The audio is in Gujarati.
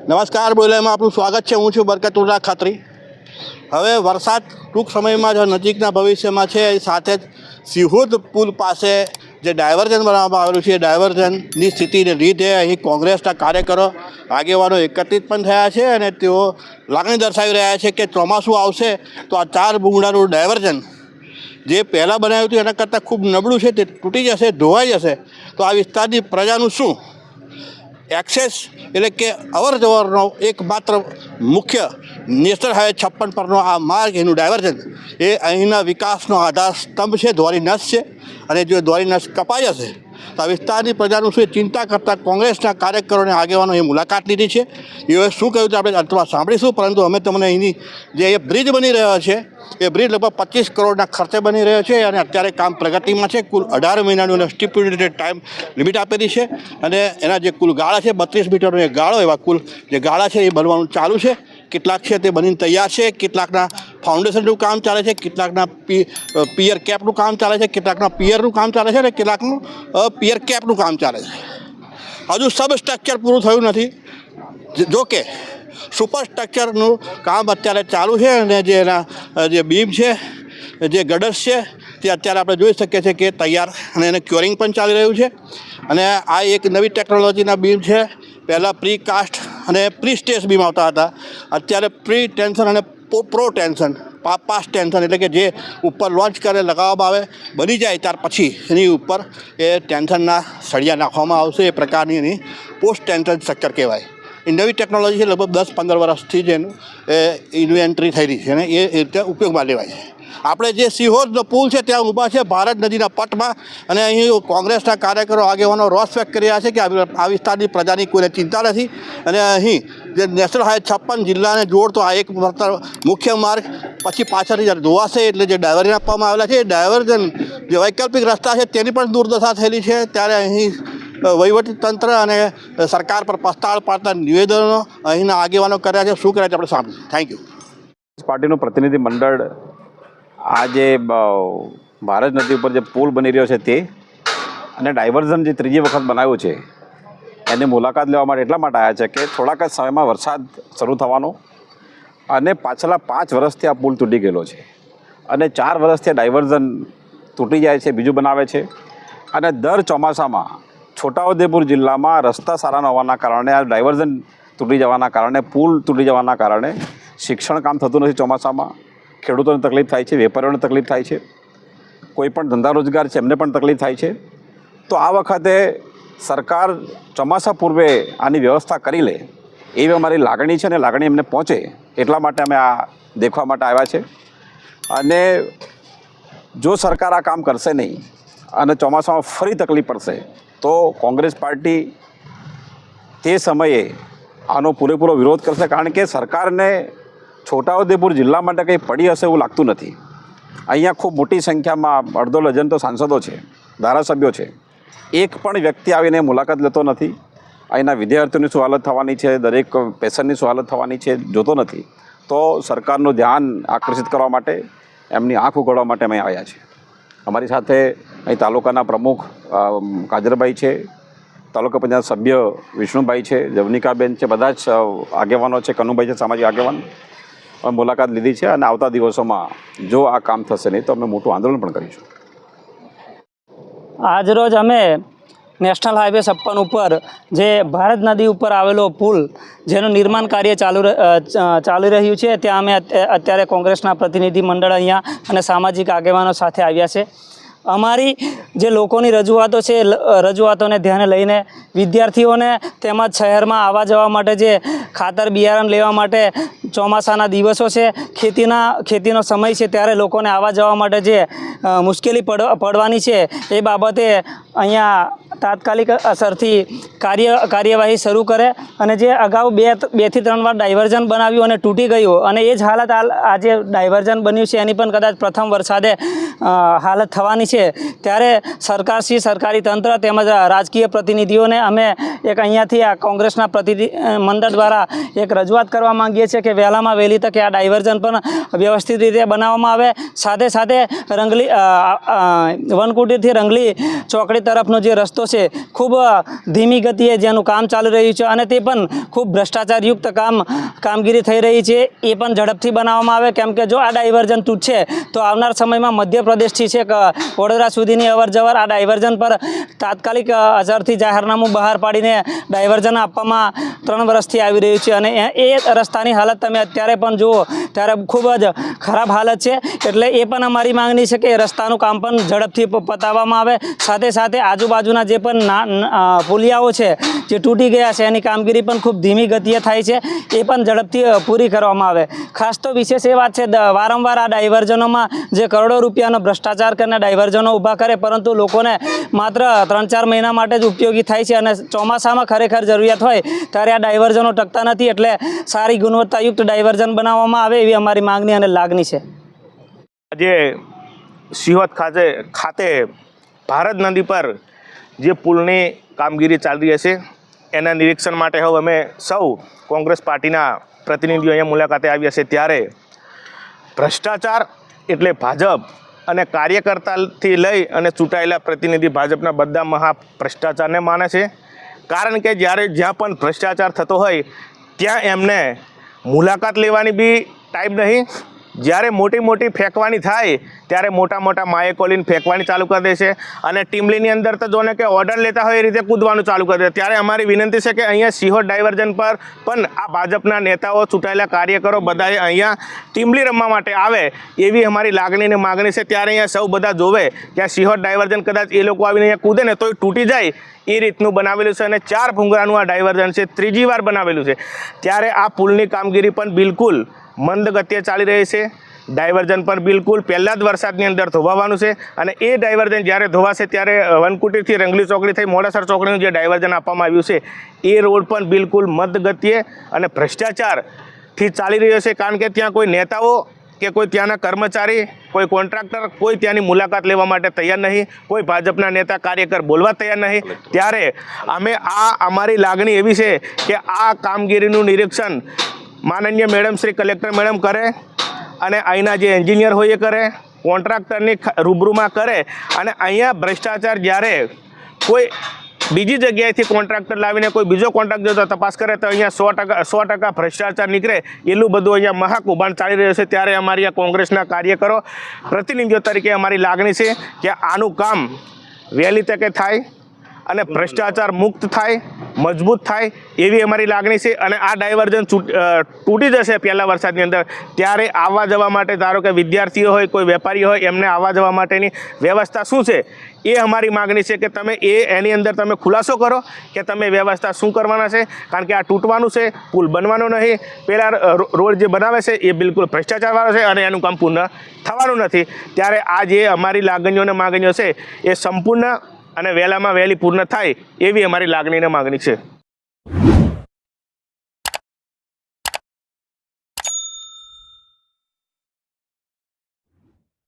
નમસ્કાર, બોલેમાં આપનું સ્વાગત છે. હું છું બરકતુલ્લા ખત્રી. હવે વરસાદ ટૂંક સમયમાં જ નજીકના ભવિષ્યમાં છે. એ સાથે જ સિહોદ પુલ પાસે જે ડાયવર્ઝન બનાવવામાં આવેલું છે એ ડાયવર્ઝનની સ્થિતિને લીધે અહીં કોંગ્રેસના કાર્યકરો આગેવાનો એકત્રિત પણ થયા છે અને તેઓ લાગણી દર્શાવી રહ્યા છે કે ચોમાસું આવશે તો આ 4 બુંગડાનું ડાયવર્ઝન જે પહેલાં બનાવ્યું હતું એના કરતાં ખૂબ નબળું છે, તે તૂટી જશે, ધોવાઈ જશે. તો આ વિસ્તારની પ્રજાનું શું? એક્સેસ એટલે કે અવર જવરનો એકમાત્ર મુખ્ય નેશનલ હાઈવે 56 પરનો આ માર્ગ, એનું ડાયવર્ઝન એ અહીંના વિકાસનો આધાર સ્તંભ છે, ધોરી નસ છે. અને જો ધોરી નસ કપાઈ જશે તો આ વિસ્તારની પ્રજાનું શું ચિંતા કરતાં કોંગ્રેસના કાર્યકરોને આગેવાનો એ મુલાકાત લીધી છે. એઓએ શું કહ્યું છે આપણે અંતમાં સાંભળીશું, પરંતુ અમે તમને અહીંની જે એ બ્રિજ બની રહ્યો છે એ બ્રિજ લગભગ 25 કરોડના ખર્ચે બની રહ્યો છે અને અત્યારે કામ પ્રગતિમાં છે. કુલ 18 મહિનાનું અને સ્ટિપ્યુલેટેડ ટાઈમ લિમિટ આપેલી છે અને એના જે કુલ ગાળા છે 32 મીટરનો એ ગાળો, એવા કુલ જે ગાળા છે એ બનવાનું ચાલુ છે. કેટલાક છે તે બનીને તૈયાર છે, કેટલાકના ફાઉન્ડેશનનું કામ ચાલે છે, કેટલાકના પિયર કેપનું કામ ચાલે છે, કેટલાકના પિયરનું કામ ચાલે છે અને કેટલાકનું પિયર કેપનું કામ ચાલે છે. હજુ સબ સ્ટ્રક્ચર પૂરું થયું નથી. જોકે સુપર સ્ટ્રક્ચરનું કામ અત્યારે ચાલુ છે અને જે એના જે બીમ છે, જે ગડર્સ છે, તે અત્યારે આપણે જોઈ શકીએ છીએ કે તૈયાર અને એને ક્યોરિંગ પણ ચાલી રહ્યું છે. અને આ એક નવી ટેકનોલોજીના બીમ છે. પહેલાં પ્રી કાસ્ટ અને પ્રી સ્ટેજ બીમ આવતા હતા, અત્યારે પ્રી ટેન્શન અને પ્રો ટેન્શન, પાસ ટેન્શન, એટલે કે જે ઉપર લોન્ચ કરે લગાવવામાં આવે, બની જાય ત્યાર પછી એની ઉપર એ ટેન્શનના સળિયા નાખવામાં આવશે. એ પ્રકારની એની પોસ્ટ ટેન્શન સ્ટ્રક્ચર કહેવાય. એ નવી ટેકનોલોજી છે, લગભગ 10-15 વર્ષથી જ એનું ઇન્વેન્ટરી થયેલી છે અને એ રીતે ઉપયોગમાં લેવાય છે. આપણે જે સિહોરનો પુલ છે ત્યાં ઊભા છે ભારત નદીના પટમાં અને અહીં કોંગ્રેસના કાર્યકરો આગેવાનો રોષ વ્યક્ત કરી રહ્યા છે કે આ વિસ્તારની પ્રજાની કોઈને ચિંતા નથી. અને અહીં જે નેશનલ હાઈવે 56 જિલ્લાને જોડતો આ એક મુખ્ય માર્ગ પછી પાછળથી જ્યારે ધોવાશે એટલે જે ડાયવર્ઝન આપવામાં આવેલા છે, એ ડાયવર્ઝન જે વૈકલ્પિક રસ્તા છે તેની પણ દુર્દશા થયેલી છે. ત્યારે અહીં વહીવટીતંત્ર અને સરકાર પર પસ્તાળ પાડતા નિવેદનો અહીંના આગેવાનો કર્યા છે. શું કર્યા છે આપણે સાંભળીએ. Thank you. પાર્ટીનું પ્રતિનિધિ મંડળ આ જે ભારત નદી ઉપર જે પુલ બની રહ્યો છે તે અને ડાયવર્ઝન જે ત્રીજી વખત બનાવ્યું છે એની મુલાકાત લેવા માટે એટલા માટે આવ્યા છે કે થોડાક જ સમયમાં વરસાદ શરૂ થવાનો અને પાછલા 5 વર્ષથી આ પુલ તૂટી ગયેલો છે અને 4 વર્ષથી ડાયવર્ઝન તૂટી જાય છે, બીજું બનાવે છે. અને દર ચોમાસામાં છોટાઉદેપુર જિલ્લામાં રસ્તા સારા ન હોવાના કારણે, આ ડાયવર્ઝન તૂટી જવાના કારણે, પુલ તૂટી જવાના કારણે શિક્ષણ કામ થતું નથી. ચોમાસામાં ખેડૂતોને તકલીફ થાય છે, વેપારીઓને તકલીફ થાય છે, કોઈ પણ ધંધા રોજગાર છે એમને પણ તકલીફ થાય છે. તો આ વખતે સરકાર ચોમાસા પૂર્વે આની વ્યવસ્થા કરી લે એવી અમારી લાગણી છે અને લાગણી એમને પહોંચે એટલા માટે અમે આ દેખવા માટે આવ્યા છે. અને જો સરકાર આ કામ કરશે નહીં અને ચોમાસામાં ફરી તકલીફ પડશે તો કોંગ્રેસ પાર્ટી તે સમયે આનો પૂરેપૂરો વિરોધ કરશે. કારણ કે સરકારને છોટાઉદેપુર જિલ્લા માટે કંઈ પડી હશે એવું લાગતું નથી. અહીંયા ખૂબ મોટી સંખ્યામાં 1.5 ડઝન તો સાંસદો છે, ધારાસભ્યો છે. એક પણ વ્યક્તિ આવીને મુલાકાત લેતો નથી. અહીંના વિદ્યાર્થીઓની શું હાલત થવાની છે, દરેક પેશન્ટની શું હાલત થવાની છે જોતો નથી. તો સરકારનું ધ્યાન આકર્ષિત કરવા માટે, એમની આંખ ઉઘાડવા માટે અમે આવ્યા છીએ. અમારી સાથે અહીં તાલુકાના પ્રમુખ કાજરભાઈ છે, તાલુકા પંચાયત સભ્ય વિષ્ણુભાઈ છે, જવનિકાબેન છે, બધા જ આગેવાનો છે, કનુભાઈ છે, સામાજિક આગેવાન મુલાકાત લીધી છે. અને આવતા દિવસોમાં જો આ કામ થશે નહીં તો અમે મોટું આંદોલન પણ કરીશું. આજરોજ અમે નેશનલ હાઈવે 56 ઉપર જે ભારત નદી ઉપર આવેલો પુલ જેનું નિર્માણ કાર્ય ચાલી રહ્યું છે ત્યાં અમે અત્યારે કોંગ્રેસના પ્રતિનિધિ મંડળ અહીંયા અને સામાજિક આગેવાનો સાથે આવ્યા છે. અમારી જે લોકોની રજૂઆતો છે, રજૂઆતોને ધ્યાને લઈને વિદ્યાર્થીઓને તેમજ શહેરમાં આવવા જવા માટે જે ખાતર બિયારણ લેવા માટે ચોમાસાના દિવસો છે, ખેતીનો સમય છે, ત્યારે લોકોને આવવા જવા માટે જે મુશ્કેલી પડવાની છે એ બાબતે અહીંયા તાત્કાલિક અસરથી કાર્યવાહી શરૂ કરે અને જે અગાઉ 2 થી 3 વાર ડાયવર્ઝન બનાવ્યું અને તૂટી ગયું અને એ જ હાલત આજે ડાયવર્ઝન બન્યું છે એની પણ કદાચ પ્રથમ વરસાદે હાલત થવાની છે. ત્યારે સરકારશ્રી, સરકારી તંત્ર તેમજ રાજકીય પ્રતિનિધિઓને અમે એક અહીંયાથી આ કોંગ્રેસના પ્રતિનિધિ મંડળ દ્વારા એક રજૂઆત કરવા માંગીએ છીએ કે વહેલામાં વહેલી તકે આ ડાયવર્ઝન પણ વ્યવસ્થિત રીતે બનાવવામાં આવે. સાથે સાથે વનકુટીરથી રંગલી ચોકડી તરફનો જે રસ્તો છે ખૂબ ધીમી ગતિએ જેનું કામ ચાલી રહ્યું છે અને તે પણ ખૂબ ભ્રષ્ટાચારયુક્ત કામગીરી થઈ રહી છે એ પણ ઝડપથી બનાવવામાં આવે, કેમ કે જો આ ડાયવર્ઝન તૂટશે તો આવનાર સમયમાં મધ્યપ્રદેશથી છે વડોદરા સુધીની અવરજવર આ ડાયવર્ઝન પર તાત્કાલિક અસરથી જાહેરનામું બહાર પાડીને ડાયવર્ઝન આપવામાં 3 વર્ષથી આવી રહ્યું છે અને એ રસ્તાની હાલત તમે અત્યારે પણ જુઓ ત્યારે ખૂબ જ ખરાબ હાલત છે. એટલે એ પણ અમારી માંગણી છે કે રસ્તાનું કામ પણ ઝડપથી પતાવવામાં આવે, સાથે સાથે આજુબાજુના જે પણ પુલિયાઓ છે જે તૂટી ગયા છે એની કામગીરી પણ ખૂબ ધીમી ગતિએ થાય છે, એ પણ ઝડપથી પૂરી કરવામાં આવે. ખાસ તો વિશેષ એ વાત છે વારંવાર આ ડાયવર્ઝનોમાં જે કરોડો રૂપિયાનો ભ્રષ્ટાચાર કરીને ડાયવર્ઝનો ઊભા કરે પરંતુ લોકોને માત્ર 3-4 મહિના માટે જ ઉપયોગી થાય છે અને ચોમાસામાં ખરેખર જરૂરિયાત હોય ત્યારે આ ડાયવર્ઝનો ટકતા નથી. એટલે સારી ગુણવત્તાયુક્ત ડાયવર્ઝન બનાવવામાં આવે એવી અમારી માંગણી અને લાગણી છે. આજે સિહોદ ખાતે ભારત નદી પર જે પુલની કામગીરી ચાલી રહી છે એના નિરીક્ષણ માટે હવે અમે સૌ કોંગ્રેસ પાર્ટીના પ્રતિનિધિઓ અહીંયા મુલાકાતે આવ્યા છે. ત્યારે ભ્રષ્ટાચાર એટલે ભાજપ અને કાર્યકર્તાથી લઈ અને ચૂંટાયેલા પ્રતિનિધિ ભાજપના બધા મહા ભ્રષ્ટાચારને માને છે. કારણ કે જ્યાં પણ ભ્રષ્ટાચાર થતો હોય ત્યાં એમને મુલાકાત લેવાની બી ટાઈમ નહીં. જ્યારે મોટી ફેંકવાની થાય ત્યારે મોટા માયકોલીને ફેંકવાની ચાલુ કરી દે છે અને ટીમલીની અંદર તો જોને કે ઓર્ડર લેતા હોય એ રીતે કૂદવાનું ચાલુ કરી દે. ત્યારે અમારી વિનંતી છે કે અહીંયા સિહોર ડાયવર્ઝન પર પણ આ ભાજપના નેતાઓ ચૂંટાયેલા કાર્યકરો બધાએ અહીંયા ટીમલી રમવા માટે આવે એવી અમારી લાગણી અને માગણી છે. ત્યારે અહીંયા સૌ બધા જોવે કે આ સિહોર ડાયવર્ઝન કદાચ એ લોકો આવીને અહીંયા કૂદે ને તો એ તૂટી જાય એ રીતનું બનાવેલું છે અને 4 ભૂંગળાનું આ ડાયવર્ઝન છે, 3જી વાર બનાવેલું છે. ત્યારે આ પુલની કામગીરી પણ બિલકુલ મંદ ગતિએ ચાલી રહી છે. ડાયવર્ઝન પર બિલકુલ પહેલાં જ વરસાદની અંદર ધોવાવાનું છે અને એ ડાયવર્ઝન જ્યારે ધોવાશે ત્યારે વનકુટીરથી રંગલી ચોકડી થઈ મોડાસર ચોકડીનું જે ડાયવર્ઝન આપવામાં આવ્યું છે એ રોડ પણ બિલકુલ મંદ ગતિએ અને ભ્રષ્ટાચારથી ચાલી રહ્યો છે. કારણ કે ત્યાં કોઈ નેતાઓ કે કોઈ ત્યાંના કર્મચારી, કોઈ કોન્ટ્રાક્ટર કોઈ ત્યાંની મુલાકાત લેવા માટે તૈયાર નહીં, કોઈ ભાજપના નેતા કાર્યકર બોલવા તૈયાર નહીં. ત્યારે અમે અમારી લાગણી એવી છે કે આ કામગીરીનું નિરીક્ષણ માનનીય મેડમ શ્રી કલેક્ટર મેડમ કરે અને અહીંના જે એન્જિનિયર હોય એ કરે, કોન્ટ્રાક્ટરની રૂબરૂમાં કરે અને અહીંયા ભ્રષ્ટાચાર જ્યારે કોઈ બીજી જગ્યાએથી કોન્ટ્રાક્ટર લાવીને કોઈ બીજો કોન્ટ્રાક્ટર તપાસ કરે તો અહીંયા 100% ભ્રષ્ટાચાર નીકળે એટલું બધું અહીંયા મહાકૌભાંડ ચાલી રહ્યું છે. ત્યારે અમારી આ કોંગ્રેસના કાર્યકરો પ્રતિનિધિઓ તરીકે અમારી લાગણી છે કે આનું કામ વહેલી તકે થાય અને ભ્રષ્ટાચાર મુક્ત થાય, મજબૂત થાય એવી અમારી લાગણી છે. અને આ ડાયવર્ઝન તૂટી જશે પહેલાં વરસાદની અંદર ત્યારે આવવા જવા માટે ધારો કે વિદ્યાર્થીઓ હોય, કોઈ વેપારી હોય, એમને આવવા જવા માટેની વ્યવસ્થા શું છે એ અમારી માગણી છે કે તમે એની અંદર તમે ખુલાસો કરો કે તમે વ્યવસ્થા શું કરવાના છે. કારણ કે આ તૂટવાનું છે, પુલ બનવાનો નહીં. પહેલાં રોડ જે બનાવે છે એ બિલકુલ ભ્રષ્ટાચારવાળો છે અને એનું કામ પૂર્ણ થવાનું નથી. ત્યારે આ જે અમારી લાગણીઓ અને માગણીઓ છે એ સંપૂર્ણ અને વહેલામાં વહેલી પૂર્ણ થાય એવી અમારી લાગણી અને માગણી છે.